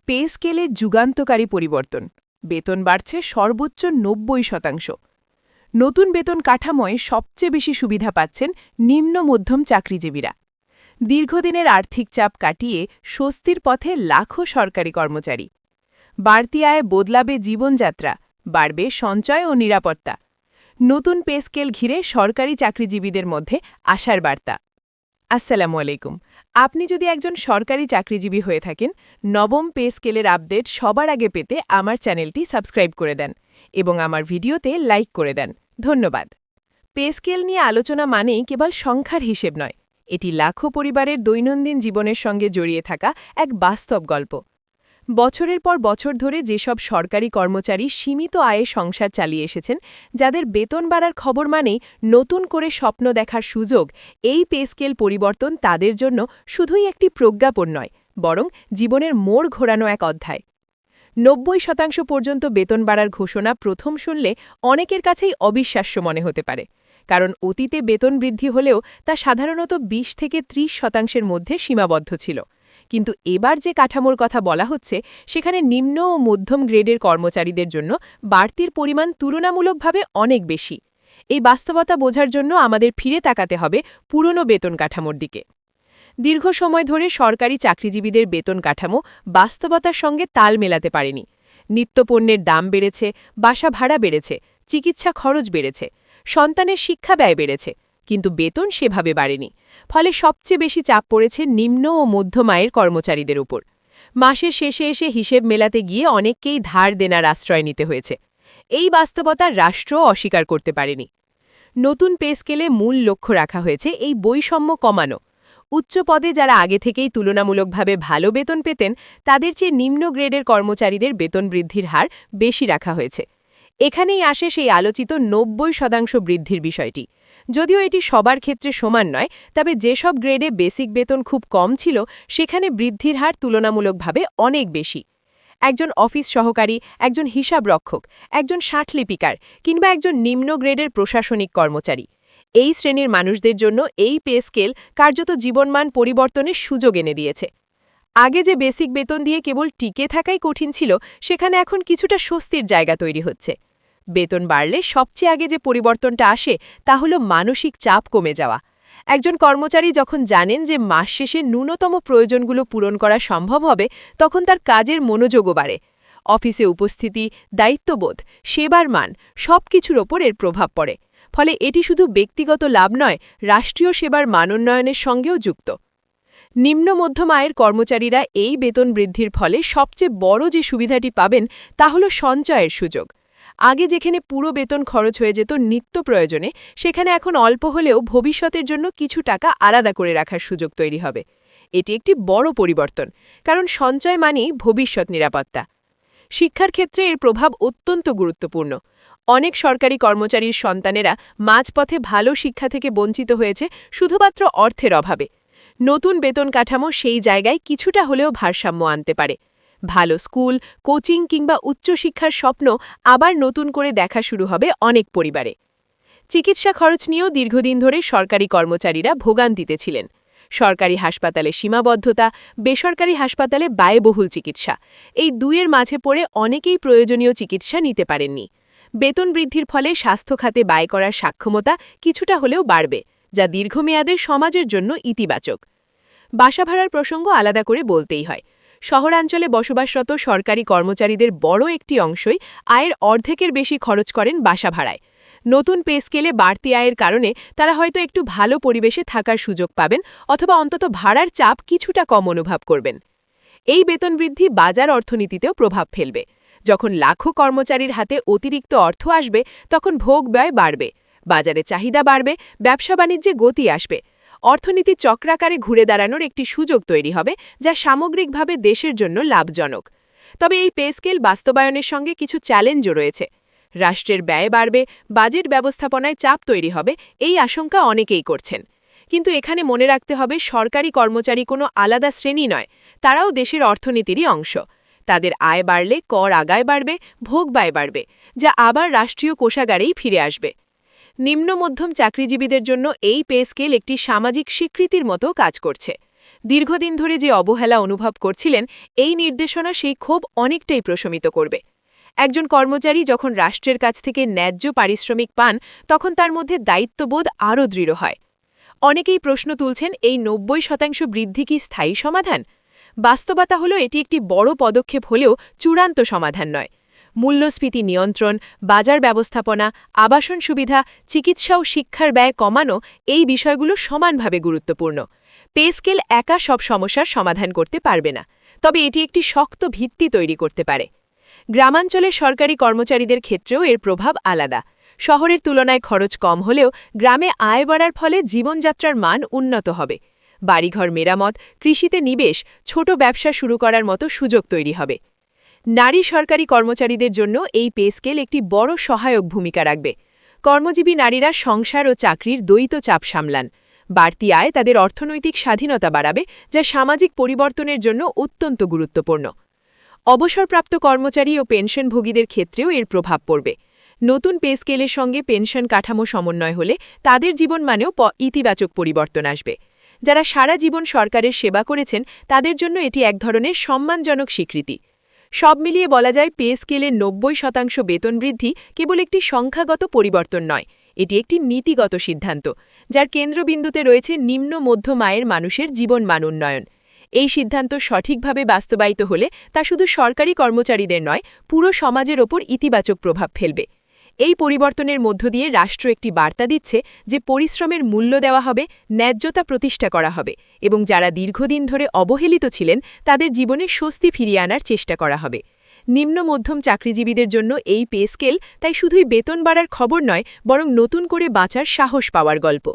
Pay স্কেলে যুগান্তকারী পরিবর্তন। বেতন বাড়ছে সর্বোচ্চ ৯০%। নতুন বেতন কাঠামোয় সবচেয়ে বেশি সুবিধা পাচ্ছেন নিম্ন মধ্যম চাকরিজীবীরা। দীর্ঘদিনের আর্থিক চাপ কাটিয়ে স্বস্তির পথে লাখো সরকারি কর্মচারী। বাড়তি আয়ে বদলাবে জীবনযাত্রা, বাড়বে সঞ্চয় ও নিরাপত্তা। নতুন পে স্কেল ঘিরে সরকারি চাকরিজীবীদের মধ্যে আশার বার্তা। আসসালামু আলাইকুম। আপনি যদি একজন সরকারি চাকরিজীবী হয়ে থাকেন, নবম পে স্কেলের আপডেট সবার আগে পেতে আমার চ্যানেলটি সাবস্ক্রাইব করে দেন এবং আমার ভিডিওতে লাইক করে দেন। ধন্যবাদ। পে স্কেল নিয়ে আলোচনা মানেই কেবল সংখ্যার হিসেব নয়, এটি লাখো পরিবারের দৈনন্দিন জীবনের সঙ্গে জড়িয়ে থাকা এক বাস্তব গল্প। বছরের পর বছর ধরে যেসব সরকারি কর্মচারী সীমিত আয়ে সংসার চালিয়ে এসেছেন, যাদের বেতন বাড়ার খবর মানেই নতুন করে স্বপ্ন দেখার সুযোগ, এই পে স্কেল পরিবর্তন তাদের জন্য শুধুই একটি প্রজ্ঞাপন নয়, বরং জীবনের মোড় ঘোরানো এক অধ্যায়। ৯০% পর্যন্ত বেতন বাড়ার ঘোষণা প্রথম শুনলে অনেকের কাছেই অবিশ্বাস্য মনে হতে পারে, কারণ অতীতে বেতন বৃদ্ধি হলেও তা সাধারণত ২০ থেকে ৩০% মধ্যে সীমাবদ্ধ ছিল। কিন্তু এবার যে কাঠামোর কথা বলা হচ্ছে, সেখানে নিম্ন ও মধ্যম গ্রেডের কর্মচারীদের জন্য বাড়তির পরিমাণ তুলনামূলকভাবে অনেক বেশি। এই বাস্তবতা বোঝার জন্য আমাদের ফিরে তাকাতে হবে পুরনো বেতন কাঠামোর দিকে। দীর্ঘ সময় ধরে সরকারি চাকরিজীবীদের বেতন কাঠামো বাস্তবতার সঙ্গে তাল মেলাতে পারেনি। নিত্যপণ্যের দাম বেড়েছে, বাসা ভাড়া বেড়েছে, চিকিৎসা খরচ বেড়েছে, সন্তানের শিক্ষা ব্যয় বেড়েছে, কিন্তু বেতন সেভাবে বাড়েনি। ফলে সবচেয়ে বেশি চাপ পড়েছে নিম্ন ও মধ্যম আয়ের কর্মচারীদের উপর। মাসের শেষে এসে হিসেব মেলাতে গিয়ে অনেককেই ধার দেনার আশ্রয় নিতে হয়েছে। এই বাস্তবতা রাষ্ট্রও অস্বীকার করতে পারেনি। নতুন পে স্কেলে মূল লক্ষ্য রাখা হয়েছে এই বৈষম্য কমানো। উচ্চ পদে যারা আগে থেকেই তুলনামূলকভাবে ভালো বেতন পেতেন, তাদের চেয়ে নিম্ন গ্রেডের কর্মচারীদের বেতন বৃদ্ধির হার বেশি রাখা হয়েছে। এখানেই আসে সেই আলোচিত ৯০% বৃদ্ধির বিষয়টি। যদিও এটি সবার ক্ষেত্রে সমান নয়, তবে যেসব গ্রেডে বেসিক বেতন খুব কম ছিল, সেখানে বৃদ্ধির হার তুলনামূলকভাবে অনেক বেশি। একজন অফিস সহকারী, একজন হিসাবরক্ষক, একজন ষাটলিপিকার কিংবা একজন নিম্ন গ্রেডের প্রশাসনিক কর্মচারী, এই শ্রেণীর মানুষদের জন্য এই পে স্কেল কার্যত জীবনমান পরিবর্তনের সুযোগ এনে দিয়েছে। আগে যে বেসিক বেতন দিয়ে কেবল টিকে থাকাই কঠিন ছিল, সেখানে এখন কিছুটা স্বস্তির জায়গা তৈরি হচ্ছে। বেতন বাড়লে সবচেয়ে আগে যে পরিবর্তনটা আসে, তা হলো মানসিক চাপ কমে যাওয়া। একজন কর্মচারী যখন জানেন যে মাস শেষে ন্যূনতম প্রয়োজনগুলো পূরণ করা সম্ভব হবে, তখন তার কাজের মনোযোগও বাড়ে। অফিসে উপস্থিতি, দায়িত্ববোধ, সেবার মান সবকিছুর ওপর এর প্রভাব পড়ে। ফলে এটি শুধু ব্যক্তিগত লাভ নয়, রাষ্ট্রীয় সেবার মানোন্নয়নের সঙ্গেও যুক্ত। নিম্ন মধ্যম আয়ের কর্মচারীরা এই বেতন বৃদ্ধির ফলে সবচেয়ে বড় যে সুবিধাটি পাবেন, তা হল সঞ্চয়ের সুযোগ। আগে যেখানে পুরো বেতন খরচ হয়ে যেত নিত্য প্রয়োজনে, সেখানে এখন অল্প হলেও ভবিষ্যতের জন্য কিছু টাকা আলাদা করে রাখার সুযোগ তৈরি হবে। এটি একটি বড় পরিবর্তন, কারণ সঞ্চয় মানেই ভবিষ্যৎ নিরাপত্তা। শিক্ষার ক্ষেত্রে এর প্রভাব অত্যন্ত গুরুত্বপূর্ণ। অনেক সরকারি কর্মচারীর সন্তানেরা মাঝপথে ভালো শিক্ষা থেকে বঞ্চিত হয়েছে শুধুমাত্র অর্থের অভাবে। নতুন বেতন কাঠামো সেই জায়গায় কিছুটা হলেও ভারসাম্য আনতে পারে। ভালো স্কুল, কোচিং কিংবা উচ্চশিক্ষার স্বপ্ন আবার নতুন করে দেখা শুরু হবে অনেক পরিবারে। চিকিৎসা খরচ নিয়েও দীর্ঘদিন ধরে সরকারি কর্মচারীরা ভোগান্তিতে ছিলেন। সরকারি হাসপাতালে সীমাবদ্ধতা, বেসরকারি হাসপাতালে ব্যয়বহুল চিকিৎসা, এই দুইয়ের মাঝে পড়ে অনেকেই প্রয়োজনীয় চিকিৎসা নিতে পারেননি। বেতন বৃদ্ধির ফলে স্বাস্থ্য খাতে ব্যয় করার সক্ষমতা কিছুটা হলেও বাড়বে, যা দীর্ঘমেয়াদে সমাজের জন্য ইতিবাচক। বাসা ভাড়ার প্রসঙ্গ আলাদা করে বলতেই হয়। শহরাঞ্চলে বসবাসরত সরকারি কর্মচারীদের বড় একটি অংশই আয়ের অর্ধেকের বেশি খরচ করেন বাসা ভাড়ায়। নতুন পে স্কেলে বাড়তি আয়ের কারণে তারা হয়তো একটু ভালো পরিবেশে থাকার সুযোগ পাবেন, অথবা অন্তত ভাড়ার চাপ কিছুটা কম অনুভব করবেন। এই বেতন বৃদ্ধি বাজার অর্থনীতিতেও প্রভাব ফেলবে। যখন লাখো কর্মচারীর হাতে অতিরিক্ত অর্থ আসবে, তখন ভোগ ব্যয় বাড়বে, বাজারে চাহিদা বাড়বে, ব্যবসা বাণিজ্যে গতি আসবে। অর্থনীতি চক্রাকারে ঘুরে দাঁড়ানোর একটি সুযোগ তৈরি হবে, যা সামগ্রিকভাবে দেশের জন্য লাভজনক। তবে এই পে স্কেল বাস্তবায়নের সঙ্গে কিছু চ্যালেঞ্জও রয়েছে। রাষ্ট্রের ব্যয় বাড়বে, বাজেট ব্যবস্থাপনায় চাপ তৈরি হবে, এই আশঙ্কা অনেকেই করছেন। কিন্তু এখানে মনে রাখতে হবে, সরকারি কর্মচারী কোনো আলাদা শ্রেণী নয়, তারাও দেশের অর্থনীতিরই অংশ। তাদের আয় বাড়লে কর আগায় বাড়বে, ভোগ ব্যয় বাড়বে, যা আবার রাষ্ট্রীয় কোষাগারেই ফিরে আসবে। নিম্ন মধ্যম চাকরিজীবীদের জন্য এই পে স্কেল একটি সামাজিক স্বীকৃতির মতো কাজ করছে। দীর্ঘদিন ধরে যে অবহেলা অনুভব করছিলেন, এই নির্দেশনা সেই ক্ষোভ অনেকটাই প্রশমিত করবে। একজন কর্মচারী যখন রাষ্ট্রের কাছ থেকে ন্যায্য পারিশ্রমিক পান, তখন তার মধ্যে দায়িত্ববোধ আরও দৃঢ় হয়। অনেকেই প্রশ্ন তুলছেন, এই ৯০% বৃদ্ধি কি স্থায়ী সমাধান? বাস্তবতা হলো এটি একটি বড় পদক্ষেপ হলেও চূড়ান্ত সমাধান নয়। মূল্যস্ফীতি নিয়ন্ত্রণ, বাজার ব্যবস্থাপনা, আবাসন সুবিধা, চিকিৎসা ও শিক্ষার ব্যয় কমানো, এই বিষয়গুলো সমানভাবে গুরুত্বপূর্ণ। পে স্কেল একা সব সমস্যার সমাধান করতে পারবে না, তবে এটি একটি শক্ত ভিত্তি তৈরি করতে পারে। গ্রামাঞ্চলের সরকারি কর্মচারীদের ক্ষেত্রেও এর প্রভাব আলাদা। শহরের তুলনায় খরচ কম হলেও গ্রামে আয় বাড়ার ফলে জীবনযাত্রার মান উন্নত হবে। বাড়িঘর মেরামত, কৃষিতে নিবেশ, ছোট ব্যবসা শুরু করার মতো সুযোগ তৈরি হবে। নারী সরকারি কর্মচারীদের জন্য এই পে স্কেল একটি বড় সহায়ক ভূমিকা রাখবে। কর্মজীবী নারীরা সংসার ও চাকরির দ্বৈত চাপ সামলান। বাড়তি আয় তাদের অর্থনৈতিক স্বাধীনতা বাড়াবে, যা সামাজিক পরিবর্তনের জন্য অত্যন্ত গুরুত্বপূর্ণ। অবসরপ্রাপ্ত কর্মচারী ও পেনশনভোগীদের ক্ষেত্রেও এর প্রভাব পড়বে। নতুন পে স্কেলের সঙ্গে পেনশন কাঠামো সমন্বয় হলে তাদের জীবনমানেও ইতিবাচক পরিবর্তন আসবে। যারা সারা জীবন সরকারের সেবা করেছেন, তাদের জন্য এটি এক ধরনের সম্মানজনক স্বীকৃতি। সব মিলিয়ে বলা যায়, পে স্কেলের ৯০% বেতন বৃদ্ধি কেবল একটি সংখ্যাগত পরিবর্তন নয়, এটি একটি নীতিগত সিদ্ধান্ত, যার কেন্দ্রবিন্দুতে রয়েছে নিম্ন মধ্যম আয়ের মানুষের জীবনমান উন্নয়ন। এই সিদ্ধান্ত সঠিকভাবে বাস্তবায়িত হলে তা শুধু সরকারি কর্মচারীদের নয়, পুরো সমাজের ওপর ইতিবাচক প্রভাব ফেলবে। এই পরিবর্তনের মধ্য দিয়ে রাষ্ট্র একটি বার্তা দিচ্ছে যে পরিশ্রমের মূল্য দেওয়া হবে, ন্যায্যতা প্রতিষ্ঠা করা হবে এবং যারা দীর্ঘদিন ধরে অবহেলিত ছিলেন তাদের জীবনে স্বস্তি ফিরিয়ে আনার চেষ্টা করা হবে। নিম্ন মধ্যম চাকরিজীবীদের জন্য এই পে স্কেল তাই শুধুই বেতন বাড়ার খবর নয়, বরং নতুন করে বাঁচার সাহস পাওয়ার গল্প।